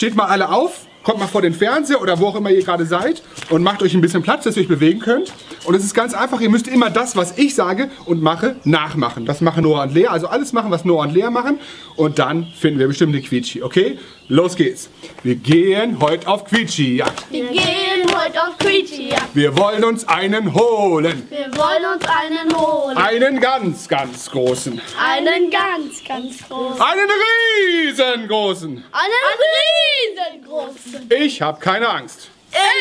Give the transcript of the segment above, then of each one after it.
steht mal alle auf, kommt mal vor den Fernseher oder wo auch immer ihr gerade seid und macht euch ein bisschen Platz, dass ihr euch bewegen könnt. Und es ist ganz einfach, ihr müsst immer das, was ich sage und mache, nachmachen. Das machen Noah und Lea, also alles machen, was Noah und Lea machen. Und dann finden wir bestimmt eine Quietschi, okay? Los geht's. Wir gehen heute auf Quietschi-Jagd. Wir gehen heute auf Quietschi-Jagd. Wir wollen uns einen holen. Wir wollen uns einen holen. Einen ganz, ganz großen. Einen ganz, ganz großen. Einen riesengroßen. Einen riesengroßen. Ich habe keine Angst.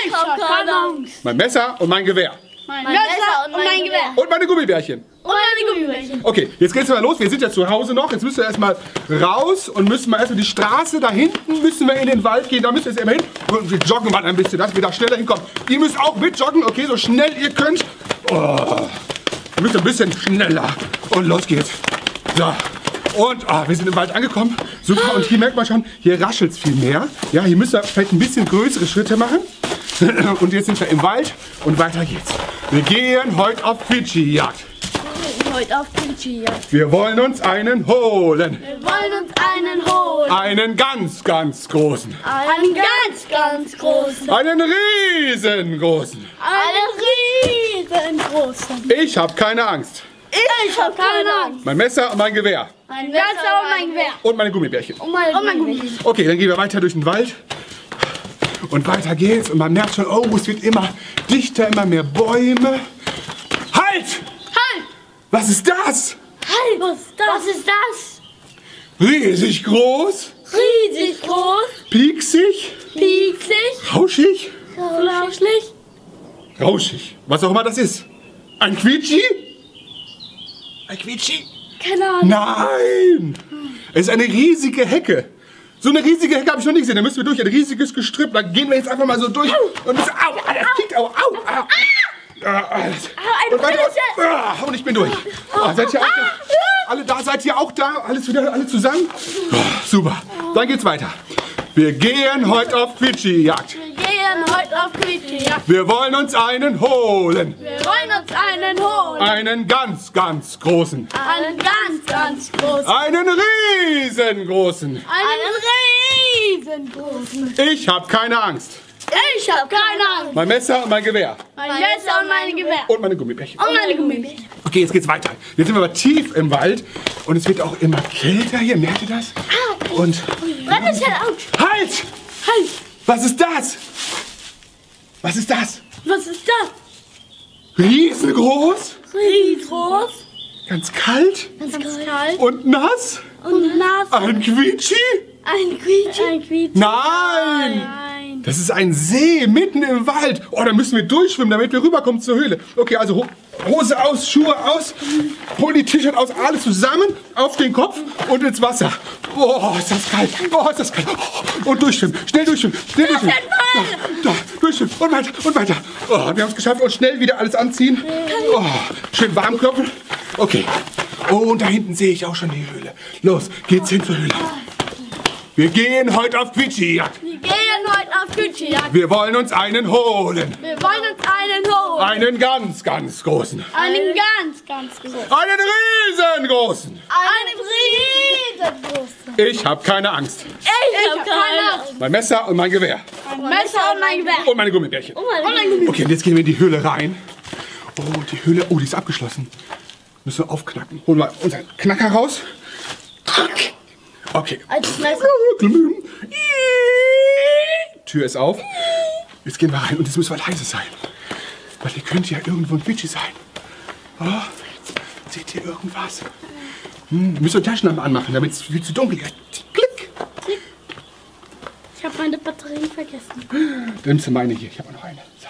Ich hab keine Angst. Mein Messer und mein Gewehr. Mein Messer und mein Gewehr. Und meine Gummibärchen. Und meine Gummibärchen. Okay, jetzt geht's mal los. Wir sind ja zu Hause noch. Jetzt müssen wir erstmal raus und müssen mal erstmal die Straße da hinten müssen wir in den Wald gehen. Da müssen wir jetzt immer hin. Und wir joggen mal ein bisschen, dass wir da schneller hinkommen. Ihr müsst auch mit joggen, okay, so schnell ihr könnt. Oh, ihr müsst ein bisschen schneller. Und los geht's. So. Und wir sind im Wald angekommen. Super. Und hier merkt man schon, hier raschelt's viel mehr. Ja, hier müsst ihr vielleicht ein bisschen größere Schritte machen. Und jetzt sind wir im Wald und weiter geht's. Wir gehen heute auf Quietschi-Jagd. Heute auf Quietschi-Jagd. Wir wollen uns einen holen. Wir wollen uns einen holen. Einen ganz, ganz großen. Einen ganz, ganz großen. Einen riesengroßen. Einen riesengroßen. Ich habe keine Angst. Ich hab keine Angst. Mein Messer und mein Gewehr. Mein Messer und mein Gewehr. Und meine Gummibärchen. Und mein Gummibärchen. Okay, dann gehen wir weiter durch den Wald. Und weiter geht's. Und man merkt schon, oh, es wird immer dichter, immer mehr Bäume. Halt! Halt! Was ist das? Halt! Was ist das? Riesig groß, Riesig groß, pieksig, pieksig, rauschig, flauschig. rauschig. Was auch immer das ist. Ein Quietschi? Ein Quietschi? Keine Ahnung. Nein! Es ist eine riesige Hecke. So eine riesige Hecke habe ich noch nie gesehen. Da müssen wir durch ein riesiges Gestrüpp. Da gehen wir jetzt einfach mal so durch. Und müssen, au, das kickt, au, au, au. Und weiter. Und ich bin durch. Seid ihr auch da? Alle da? Seid ihr auch da? Alles wieder, alle zusammen? Super. Dann geht's weiter. Wir gehen heute auf Quietschi-Jagd. Wir gehen heute auf Quietschi-Jagd. Wir wollen uns einen holen. Wir wollen uns einen holen. Einen ganz, ganz großen. Einen ganz, ganz großen. Einen riesengroßen. Einen riesengroßen. Ich habe keine Angst. Ich hab keine Angst. Mein Messer und mein Gewehr. Mein Messer und mein Gewehr. Und meine Gummibärchen. Und meine Gummibärchen. Okay, jetzt geht's weiter. Jetzt sind wir aber tief im Wald und es wird auch immer kälter hier. Merkt ihr das? Und Brennnesseln out. halt! Halt. Was ist das? Was ist das? Was ist das? Riesengroß, Riesengroß. ganz kalt Ganz kalt. und nass. Und nass. Ein Quietschi? Ein Quietschi. Ein Quietschi. Nein! Nein. Das ist ein See mitten im Wald. Oh, da müssen wir durchschwimmen, damit wir rüberkommen zur Höhle. Okay, also Hose aus, Schuhe aus, hol die T-Shirt aus, alles zusammen, auf den Kopf und ins Wasser. Oh, ist das kalt. Oh, ist das kalt. Oh, und durchschwimmen, schnell durchschwimmen, schnell durchschwimmen. Da, durchschwimmen und weiter und weiter. Oh, wir haben es geschafft und schnell wieder alles anziehen. Oh, schön warm klopfen. Okay. Oh, und da hinten sehe ich auch schon die Höhle. Los, geht's hin zur Höhle. Wir gehen heute auf Quietschi-Jagd. Wir gehen heute auf Quietschi-Jagd. Wir wollen uns einen holen. Wir wollen uns einen holen. Einen ganz, ganz großen. Einen ganz, ganz großen. Einen riesengroßen. Einen riesengroßen. Ich habe keine Angst. Ich hab keine Angst. Mein Messer und mein Gewehr. Mein Messer und mein Gewehr. Und meine Gummibärchen. Und mein Gummibärchen. Okay, und jetzt gehen wir in die Höhle rein. Oh, die Höhle, oh, die ist abgeschlossen. Müssen wir aufknacken. Holen wir unseren Knacker raus. Okay. Als Messer. Tür ist auf. Jetzt gehen wir rein und jetzt müssen wir leise sein. Weil hier könnte ja irgendwo ein Quietschi sein. Oh, seht ihr irgendwas? Ihr müsst eure Taschenlampe anmachen, damit es viel zu dunkel ist. Klick. Ich habe meine Batterien vergessen. Nimmst du meine hier? Ich habe noch eine. So.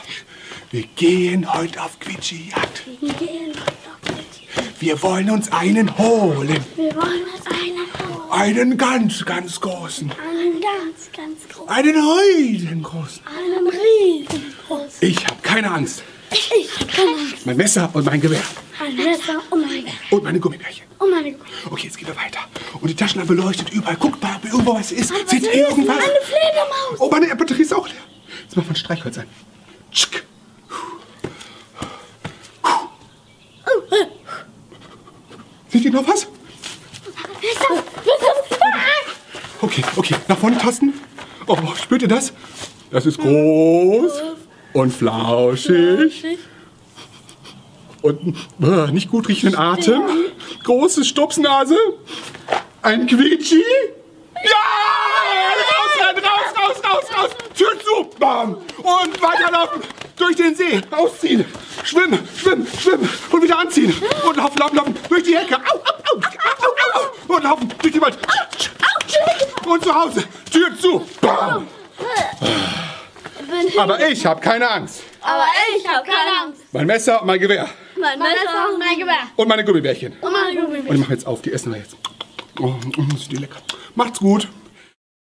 Wir gehen heute auf Quietschi-Jagd. Wir gehen heute auf Quietschi-Jagd. Wir wollen uns einen holen. Wir wollen uns einen holen. Einen ganz, ganz großen. Einen ganz, ganz großen. Einen riesengroßen. Einen riesengroßen. Ich habe keine Angst. Ich hab keine Angst. Mein Messer und mein Gewehr. Ein Messer und mein Gewehr. Und meine Gummibärchen. Und meine Gummibärchen. Okay, jetzt gehen wir weiter. Und die Taschenlampe leuchtet überall. Guckt mal, ob irgendwo was ist. Was Seht ist ihr das? irgendwas? Eine Fledermaus. Oh, meine Batterie ist auch leer. Jetzt machen wir ein Streichholz an. Tschick. Seht ihr noch was? Okay, okay. Nach vorne tasten. Oh, spürt ihr das? Das ist groß und flauschig. Und nicht gut riechenden Atem. Große Stupsnase. Ein Quietschi. Ja! Raus! Tür zu! Bam! Und weiterlaufen. Durch den See. Ausziehen. Schwimmen. Und wieder anziehen. Und laufen. Durch die Hecke. Au. Und laufen. Durch den Wald. Und zu Hause. Tür zu. Bam! Aber ich habe keine Angst. Mein Messer und mein Gewehr. Und meine Gummibärchen. Und ich mache jetzt auf. Die essen wir jetzt. Oh, sind die lecker. Macht's gut.